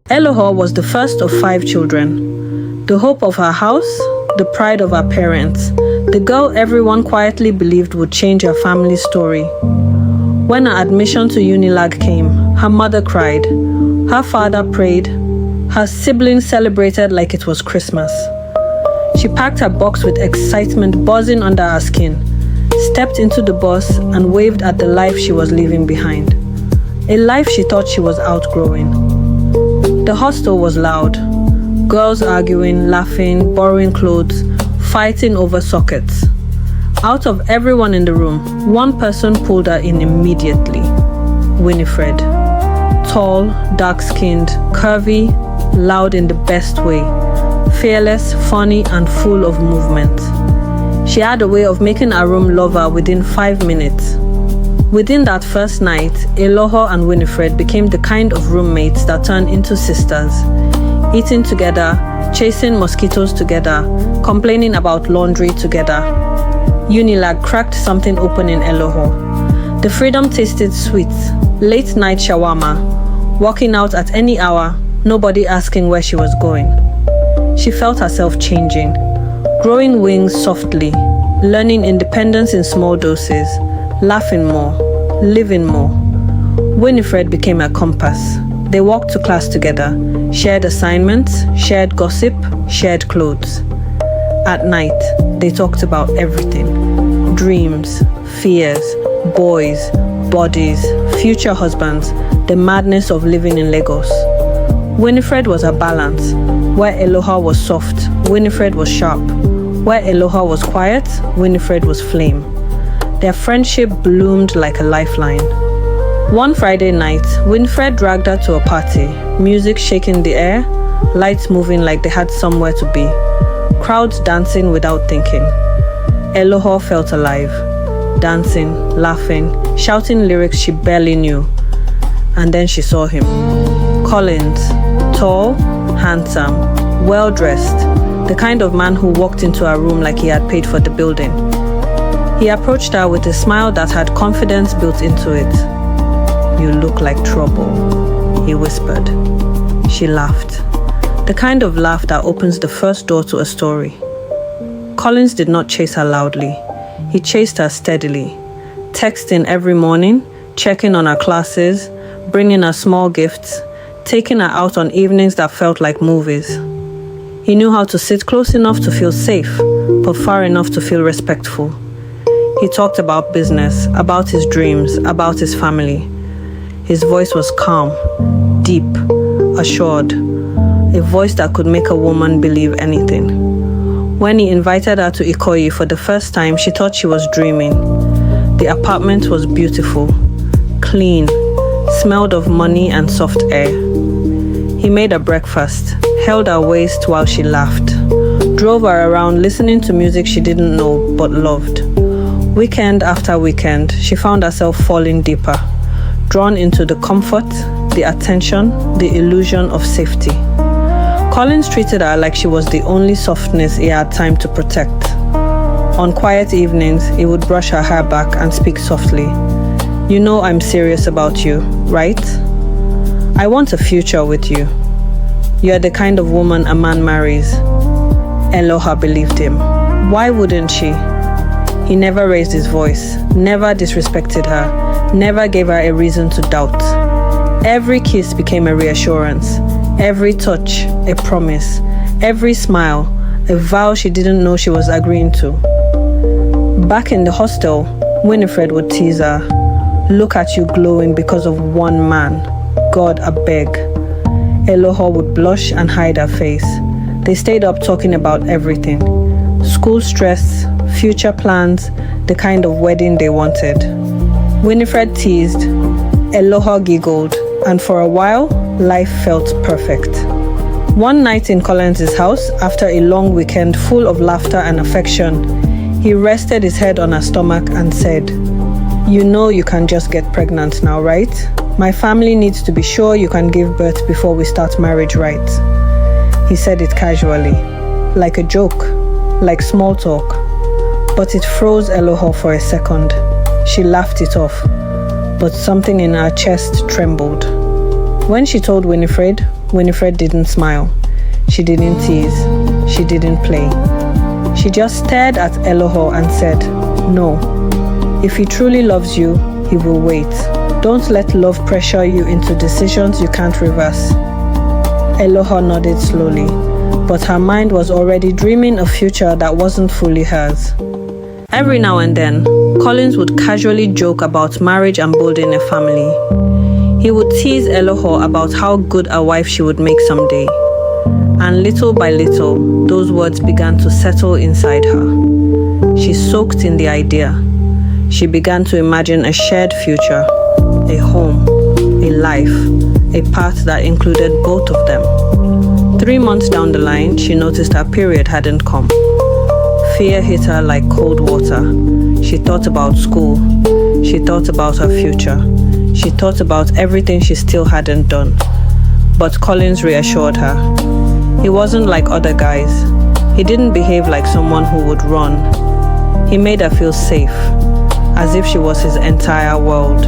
Elohor was the first of 5 children, the hope of her house, the pride of her parents, the girl everyone quietly believed would change her family's story. When her admission to Unilag came, her mother cried, her father prayed, her siblings celebrated like it was Christmas. She packed her box with excitement buzzing under her skin, stepped into the bus and waved at the life she was leaving behind, a life she thought she was outgrowing. The hostel was loud, girls arguing, laughing, borrowing clothes, fighting over sockets. Out of everyone in the room, one person pulled her in immediately. Winifred. Tall, dark-skinned, curvy, loud in the best way. Fearless, funny, and full of movement. She had a way of making her room love her within 5 minutes. Within that first night, Elohor and Winifred became the kind of roommates that turned into sisters. Eating together, chasing mosquitoes together, complaining about laundry together. Unilag cracked something open in Elohor. The freedom tasted sweet. Late night shawarma. Walking out at any hour, nobody asking where she was going. She felt herself changing. Growing wings softly. Learning independence in small doses. Laughing more. Living more. Winifred became a compass. They walked to class together. Shared assignments. Shared gossip. Shared clothes. At night, they talked about everything. Dreams, fears, boys, bodies, future husbands, the madness of living in Lagos. Winifred was a balance. Where Elohor was soft, Winifred was sharp. Where Elohor was quiet, Winifred was flame. Their friendship bloomed like a lifeline. One Friday night, Winifred dragged her to a party, music shaking the air, lights moving like they had somewhere to be. Crowds dancing without thinking. Elohor felt alive, dancing, laughing, shouting lyrics she barely knew. And then she saw him. Collins, tall, handsome, well-dressed, the kind of man who walked into her room like he had paid for the building. He approached her with a smile that had confidence built into it. "You look like trouble," he whispered. She laughed. The kind of laugh that opens the first door to a story. Collins did not chase her loudly. He chased her steadily, texting every morning, checking on her classes, bringing her small gifts, taking her out on evenings that felt like movies. He knew how to sit close enough to feel safe, but far enough to feel respectful. He talked about business, about his dreams, about his family. His voice was calm, deep, assured. A voice that could make a woman believe anything. When he invited her to Ikoyi for the first time, she thought she was dreaming. The apartment was beautiful, clean, smelled of money and soft air. He made her breakfast, held her waist while she laughed, drove her around listening to music she didn't know but loved. Weekend after weekend, she found herself falling deeper, drawn into the comfort, the attention, the illusion of safety. Collins treated her like she was the only softness he had time to protect. On quiet evenings, he would brush her hair back and speak softly. "You know I'm serious about you, right? I want a future with you. You're the kind of woman a man marries." Elohor believed him. Why wouldn't she? He never raised his voice, never disrespected her, never gave her a reason to doubt. Every kiss became a reassurance. Every touch, a promise. Every smile, a vow she didn't know she was agreeing to. Back in the hostel, Winifred would tease her. "Look at you glowing because of one man. God, I beg." Elohor would blush and hide her face. They stayed up talking about everything. School stress, future plans, the kind of wedding they wanted. Winifred teased, Elohor giggled, and for a while, life felt perfect. One night in Collins' house, after a long weekend full of laughter and affection, he rested his head on her stomach and said, "You know you can just get pregnant now, right? My family needs to be sure you can give birth before we start marriage rites." He said it casually, like a joke, like small talk. But it froze Elohor for a second. She laughed it off, but something in her chest trembled. When she told Winifred, Winifred didn't smile. She didn't tease. She didn't play. She just stared at Elohor and said, "No. If he truly loves you, he will wait. Don't let love pressure you into decisions you can't reverse." Elohor nodded slowly, but her mind was already dreaming a future that wasn't fully hers. Every now and then, Collins would casually joke about marriage and building a family. He would tease Elohor about how good a wife she would make someday. And little by little, those words began to settle inside her. She soaked in the idea. She began to imagine a shared future, a home, a life, a path that included both of them. 3 months down the line, she noticed her period hadn't come. Fear hit her like cold water. She thought about school. She thought about her future. She thought about everything she still hadn't done. But Collins reassured her. He wasn't like other guys. He didn't behave like someone who would run. He made her feel safe, as if she was his entire world.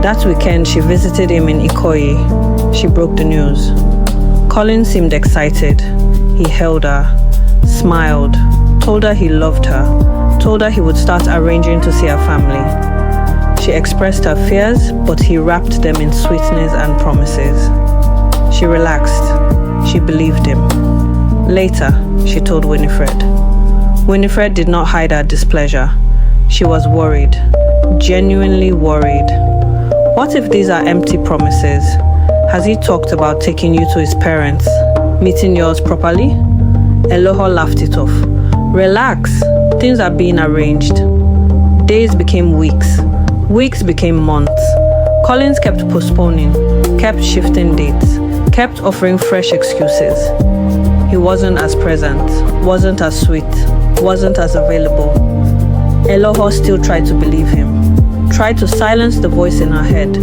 That weekend, she visited him in Ikoyi. She broke the news. Collins seemed excited. He held her, smiled, told her he loved her, told her he would start arranging to see her family. She expressed her fears, but he wrapped them in sweetness and promises. She relaxed. She believed him. Later, she told Winifred. Winifred did not hide her displeasure. She was worried, genuinely worried. What if these are empty promises? Has he talked about taking you to his parents, meeting yours properly? Elohor laughed it off. Relax, things are being arranged. Days became weeks. Weeks became months. Collins kept postponing, kept shifting dates, kept offering fresh excuses. He wasn't as present, wasn't as sweet, wasn't as available. Elohor still tried to believe him, tried to silence the voice in her head,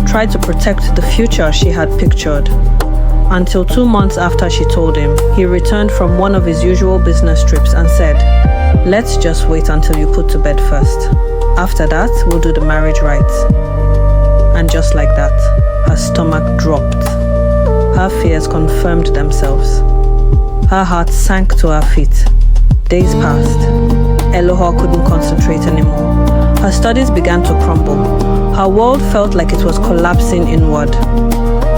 tried to protect the future she had pictured. Until 2 months after she told him, he returned from one of his usual business trips and said, "Let's just wait until you put to bed first. After that, we'll do the marriage rites." And just like that, her stomach dropped. Her fears confirmed themselves. Her heart sank to her feet. Days passed. Elohor couldn't concentrate anymore. Her studies began to crumble. Her world felt like it was collapsing inward.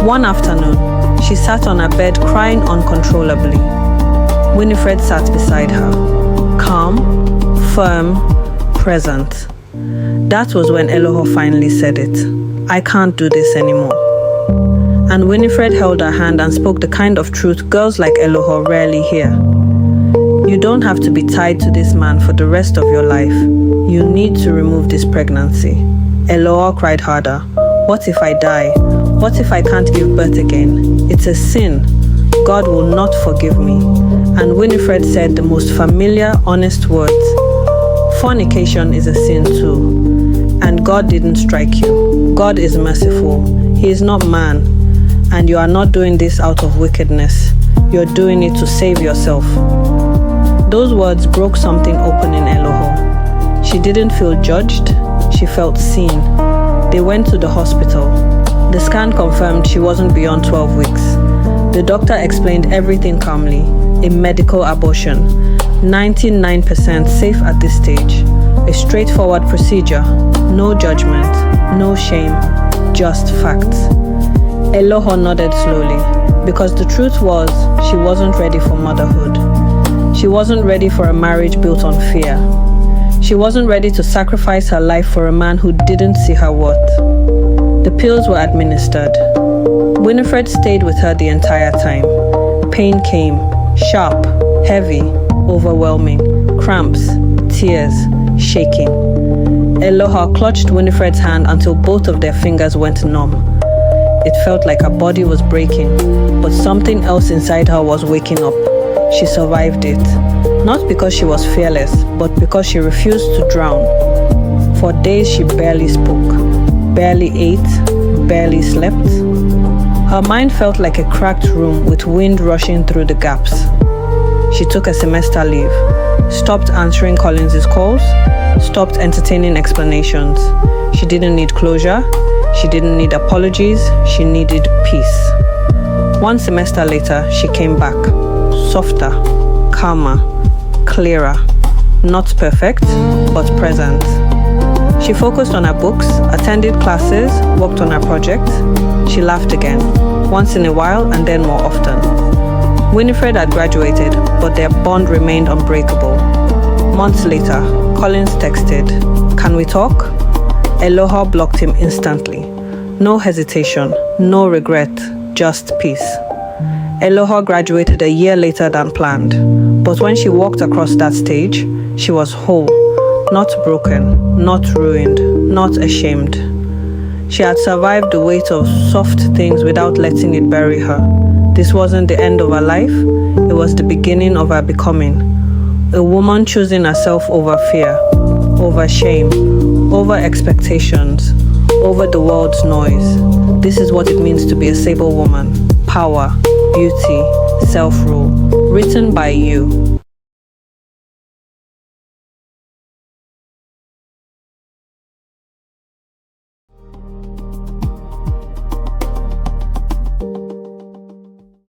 One afternoon, she sat on her bed crying uncontrollably. Winifred sat beside her, calm, firm, present. That was when Elohor finally said it. "I can't do this anymore." And Winifred held her hand and spoke the kind of truth girls like Elohor rarely hear. "You don't have to be tied to this man for the rest of your life. You need to remove this pregnancy." Elohor cried harder. "What if I die? What if I can't give birth again? It's a sin. God will not forgive me." And Winifred said the most familiar, honest words. "Fornication is a sin too. And God didn't strike you. God is merciful. He is not man. And you are not doing this out of wickedness. You're doing it to save yourself." Those words broke something open in Elohor. She didn't feel judged. She felt seen. They went to the hospital. The scan confirmed she wasn't beyond 12 weeks. The doctor explained everything calmly. A medical abortion. 99% safe at this stage. A straightforward procedure. No judgment. No shame. Just facts. Elohor nodded slowly, because the truth was, she wasn't ready for motherhood. She wasn't ready for a marriage built on fear. She wasn't ready to sacrifice her life for a man who didn't see her worth. The pills were administered. Winifred stayed with her the entire time. Pain came, sharp, heavy, overwhelming, cramps, tears, shaking. Elohor clutched Winifred's hand until both of their fingers went numb. It felt like her body was breaking, but something else inside her was waking up. She survived it, not because she was fearless, but because she refused to drown. For days she barely spoke, barely ate, barely slept. Her mind felt like a cracked room with wind rushing through the gaps. She took a semester leave, stopped answering Collins's calls, stopped entertaining explanations. She didn't need closure. She didn't need apologies. She needed peace. One semester later, she came back, softer, calmer, clearer, not perfect, but present. She focused on her books, attended classes, worked on her project. She laughed again, once in a while and then more often. Winifred had graduated, but their bond remained unbreakable. Months later, Collins texted, "Can we talk?" Elohor blocked him instantly. No hesitation, no regret, just peace. Elohor graduated a year later than planned, but when she walked across that stage, she was whole, not broken, not ruined, not ashamed. She had survived the weight of soft things without letting it bury her. This wasn't the end of her life, it was the beginning of her becoming. A woman choosing herself over fear, over shame, over expectations, over the world's noise. This is what it means to be a Sable woman. Power, beauty, self-rule. Written by you.